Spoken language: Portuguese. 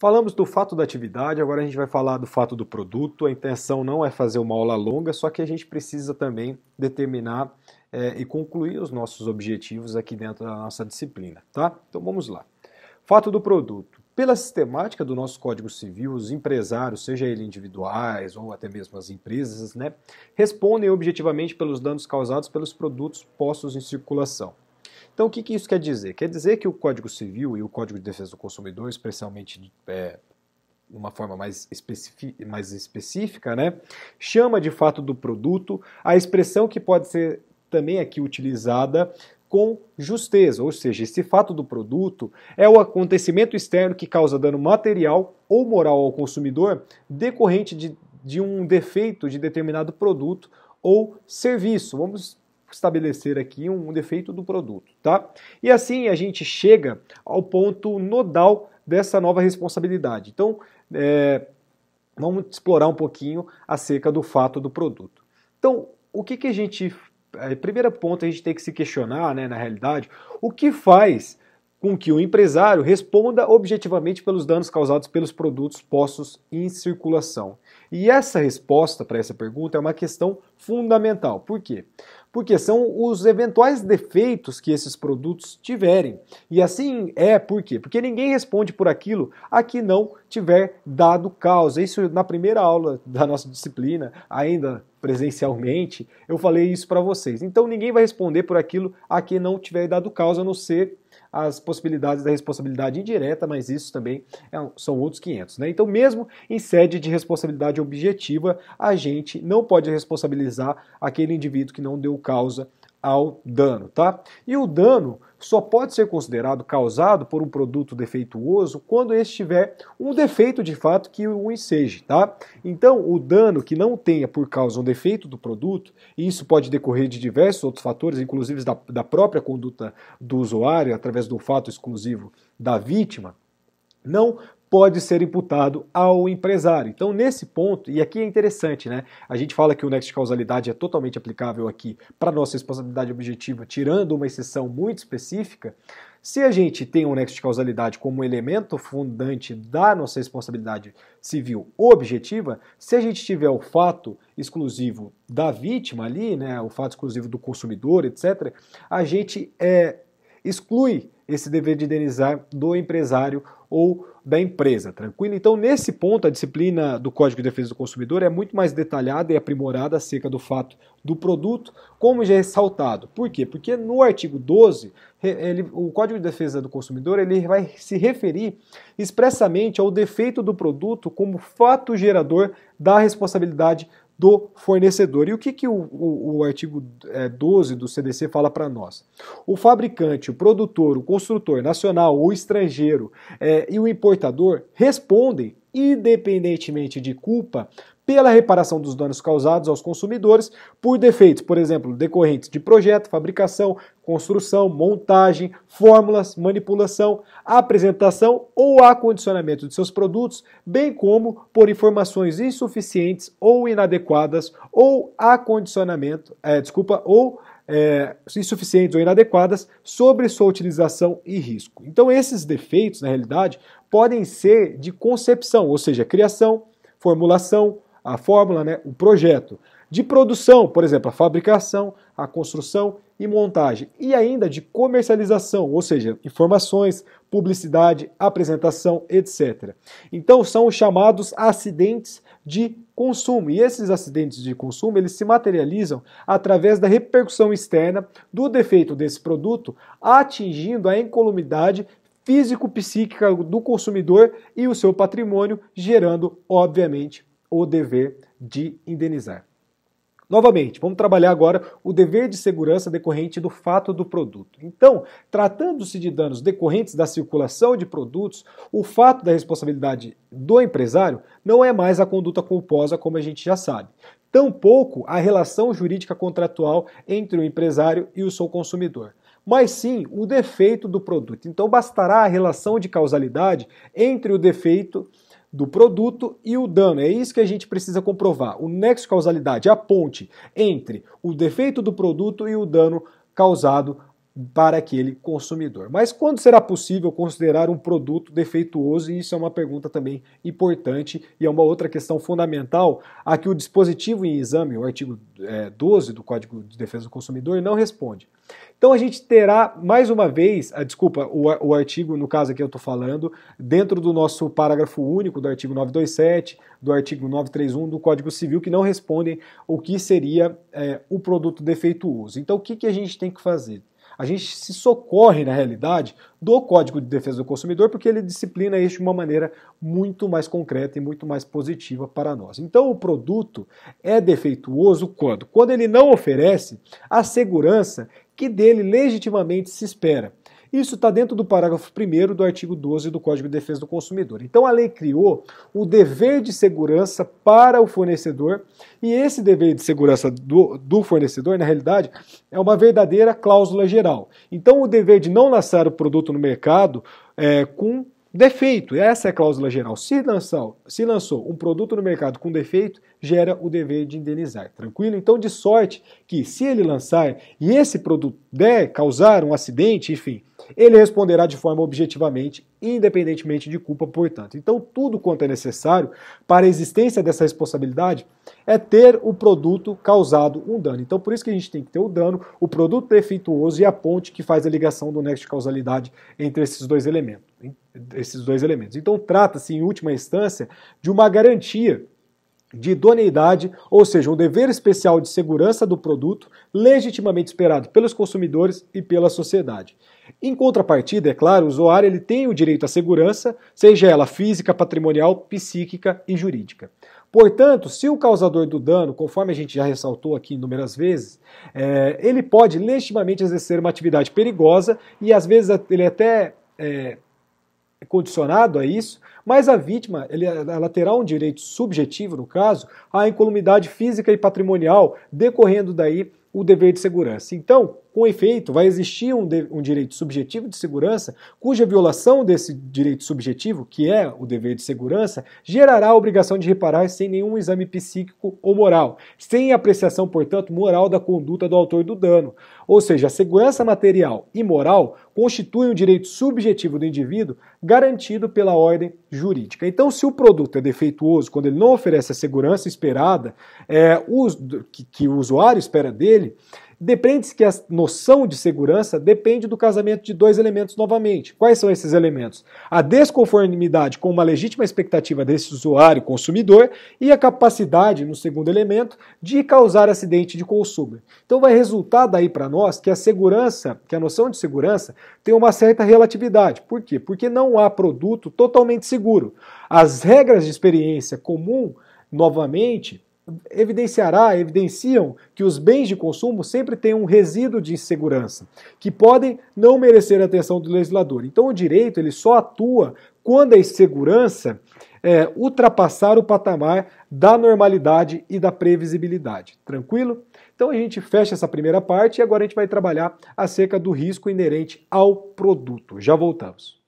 Falamos do fato da atividade, agora a gente vai falar do fato do produto. A intenção não é fazer uma aula longa, só que a gente precisa também determinar e concluir os nossos objetivos aqui dentro da nossa disciplina, tá? Então vamos lá. Fato do produto. Pela sistemática do nosso Código Civil, os empresários, seja eles individuais ou até mesmo as empresas, respondem objetivamente pelos danos causados pelos produtos postos em circulação. Então, o que isso quer dizer? Quer dizer que o Código Civil e o Código de Defesa do Consumidor, especialmente de uma forma mais específica, chama de fato do produto a expressão que pode ser também aqui utilizada com justeza, ou seja, esse fato do produto é o acontecimento externo que causa dano material ou moral ao consumidor decorrente de um defeito de determinado produto ou serviço. Vamos estabelecer aqui um defeito do produto, tá? E assim a gente chega ao ponto nodal dessa nova responsabilidade. Então, vamos explorar um pouquinho acerca do fato do produto. Então, o que a gente... Primeiro ponto, a gente tem que se questionar, na realidade, o que faz com que o empresário responda objetivamente pelos danos causados pelos produtos postos em circulação. E essa resposta para essa pergunta é uma questão fundamental. Por quê? Porque são os eventuais defeitos que esses produtos tiverem. E assim por quê? Porque ninguém responde por aquilo a que não tiver dado causa. Isso na primeira aula da nossa disciplina, ainda presencialmente, eu falei isso para vocês. Então ninguém vai responder por aquilo a que não tiver dado causa, a não ser as possibilidades da responsabilidade indireta, mas isso também são outros 500. Então, mesmo em sede de responsabilidade objetiva, a gente não pode responsabilizar aquele indivíduo que não deu causa ao dano, tá? E o dano só pode ser considerado causado por um produto defeituoso quando este tiver um defeito de fato que o enseje, tá? Então, o dano que não tenha por causa um defeito do produto, e isso pode decorrer de diversos outros fatores, inclusive da própria conduta do usuário, através do fato exclusivo da vítima, não pode ser imputado ao empresário. Então, nesse ponto, e aqui é interessante, a gente fala que o nexo de causalidade é totalmente aplicável aqui para a nossa responsabilidade objetiva, tirando uma exceção muito específica. Se a gente tem um nexo de causalidade como elemento fundante da nossa responsabilidade civil objetiva, se a gente tiver o fato exclusivo da vítima ali, o fato exclusivo do consumidor, etc., a gente exclui esse dever de indenizar do empresário ou da empresa, tranquilo? Então, nesse ponto, a disciplina do Código de Defesa do Consumidor é muito mais detalhada e aprimorada acerca do fato do produto, como já é ressaltado. Por quê? Porque no artigo 12, o Código de Defesa do Consumidor ele vai se referir expressamente ao defeito do produto como fato gerador da responsabilidade do fornecedor. E o que o artigo 12 do CDC fala para nós? O fabricante, o produtor, o construtor nacional ou estrangeiro e o importador respondem, independentemente de culpa, pela reparação dos danos causados aos consumidores por defeitos, por exemplo, decorrentes de projeto, fabricação, construção, montagem, fórmulas, manipulação, apresentação ou acondicionamento de seus produtos, bem como por informações insuficientes ou inadequadas ou insuficientes ou inadequadas sobre sua utilização e risco. Então esses defeitos, na realidade, podem ser de concepção, ou seja, criação, formulação, a fórmula, o projeto, de produção, por exemplo, a fabricação, a construção e montagem, e ainda de comercialização, ou seja, informações, publicidade, apresentação, etc. Então são os chamados acidentes de consumo, e esses acidentes de consumo eles se materializam através da repercussão externa do defeito desse produto, atingindo a incolumidade físico-psíquica do consumidor e o seu patrimônio, gerando, obviamente, o dever de indenizar. Novamente, vamos trabalhar agora o dever de segurança decorrente do fato do produto. Então, tratando-se de danos decorrentes da circulação de produtos, o fato da responsabilidade do empresário não é mais a conduta culposa, como a gente já sabe. Tampouco a relação jurídica contratual entre o empresário e o seu consumidor, mas sim o defeito do produto. Então, bastará a relação de causalidade entre o defeito do produto e o dano. É isso que a gente precisa comprovar. O nexo de causalidade, a ponte entre o defeito do produto e o dano causado para aquele consumidor. Mas quando será possível considerar um produto defeituoso? E isso é uma pergunta também importante e é uma outra questão fundamental a que o dispositivo em exame, o artigo 12 do Código de Defesa do Consumidor, não responde. Então a gente terá, mais uma vez, o artigo, no caso aqui eu estou falando, dentro do nosso parágrafo único do artigo 927, do artigo 931 do Código Civil, que não respondem o que seria o produto defeituoso. Então o que a gente tem que fazer? A gente se socorre, na realidade, do Código de Defesa do Consumidor, porque ele disciplina isso de uma maneira muito mais concreta e muito mais positiva para nós. Então, o produto é defeituoso quando? Quando ele não oferece a segurança que dele legitimamente se espera. Isso está dentro do parágrafo 1º do artigo 12 do Código de Defesa do Consumidor. Então a lei criou o dever de segurança para o fornecedor e esse dever de segurança do fornecedor, na realidade, é uma verdadeira cláusula geral. Então o dever de não lançar o produto no mercado com defeito, essa é a cláusula geral. Se lançou um produto no mercado com defeito, gera o dever de indenizar, tranquilo? Então, de sorte que se ele lançar e esse produto causar um acidente, enfim, ele responderá de forma objetivamente, independentemente de culpa, portanto. Então, tudo quanto é necessário para a existência dessa responsabilidade é ter o produto causado um dano. Então, por isso que a gente tem que ter o dano, o produto defeituoso e a ponte que faz a ligação do nexo de causalidade entre esses dois elementos. Então, trata-se, em última instância, de uma garantia de idoneidade, ou seja, um dever especial de segurança do produto legitimamente esperado pelos consumidores e pela sociedade. Em contrapartida, é claro, o usuário ele tem o direito à segurança, seja ela física, patrimonial, psíquica e jurídica. Portanto, se o causador do dano, conforme a gente já ressaltou aqui inúmeras vezes, ele pode legitimamente exercer uma atividade perigosa e às vezes ele até condicionado a isso, mas a vítima ela terá um direito subjetivo, no caso, à incolumidade física e patrimonial, decorrendo daí o dever de segurança. Então, com efeito, vai existir um direito subjetivo de segurança, cuja violação desse direito subjetivo, que é o dever de segurança, gerará a obrigação de reparar sem nenhum exame psíquico ou moral, sem apreciação, portanto, moral da conduta do autor do dano. Ou seja, a segurança material e moral constitui um direito subjetivo do indivíduo garantido pela ordem jurídica. Então, se o produto é defeituoso, quando ele não oferece a segurança esperada, que o usuário espera dele, depende-se que a noção de segurança depende do casamento de dois elementos novamente. Quais são esses elementos? A desconformidade com uma legítima expectativa desse usuário consumidor e a capacidade, no segundo elemento, de causar acidente de consumo. Então vai resultar daí para nós que a noção de segurança tem uma certa relatividade. Por quê? Porque não há produto totalmente seguro. As regras de experiência comum, novamente, evidenciam que os bens de consumo sempre têm um resíduo de insegurança, que podem não merecer a atenção do legislador. Então o direito ele só atua quando a insegurança ultrapassar o patamar da normalidade e da previsibilidade. Tranquilo? Então a gente fecha essa primeira parte e agora a gente vai trabalhar acerca do risco inerente ao produto. Já voltamos.